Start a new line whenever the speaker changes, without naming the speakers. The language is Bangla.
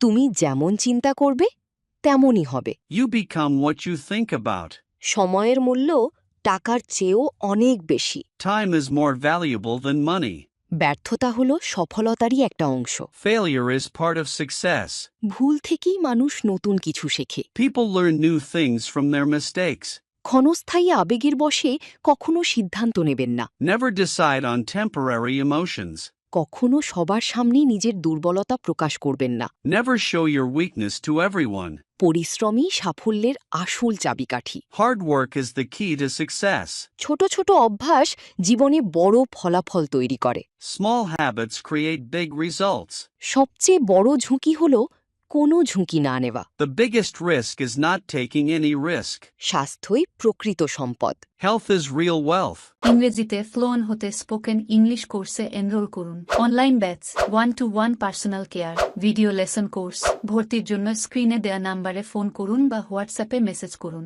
তুমি যেমন চিন্তা করবে তেমনই হবে।
You become what you think about.
সময়ের মূল্য টাকার চেয়েও অনেক বেশি।
Time is more valuable than money.
ব্যর্থতা হলো সফলতারই একটা অংশ।
Failure is part of success.
ভুল থেকেই মানুষ নতুন কিছু শেখে।
People learn new things from their mistakes.
ক্ষণস্থায়ী আবেগের বশে কখনো সিদ্ধান্ত নেবেন না।
Never decide on temporary emotions.
কখনো সবার সামনে নিজের দুর্বলতা প্রকাশ করবেন না।
Never show your weakness to everyone.
পরিশ্রমই সাফল্যের আসল চাবিকাঠি।
Hard work is the key to success.
ছোট ছোট অভ্যাস জীবনে বড় ফলাফল তৈরি করে।
Small habits create big results.
সবচেয়ে বড় ঝুঁকি হল কোনো ঝুঁকি না নেওয়া।
The biggest risk is not taking any risk.
স্বাস্থ্যই প্রকৃত সম্পদ।
Health is real wealth.
ইংরেজিতে ফ্লুয়েন্ট হতে স্পোকেন ইংলিশ কোর্সে এনরোল করুন। Online batch, 1-to-1 personal care, video lesson course. ভর্তির জন্য স্ক্রিনে দেয়া নাম্বারে ফোন করুন বা হোয়াটসঅ্যাপে মেসেজ করুন।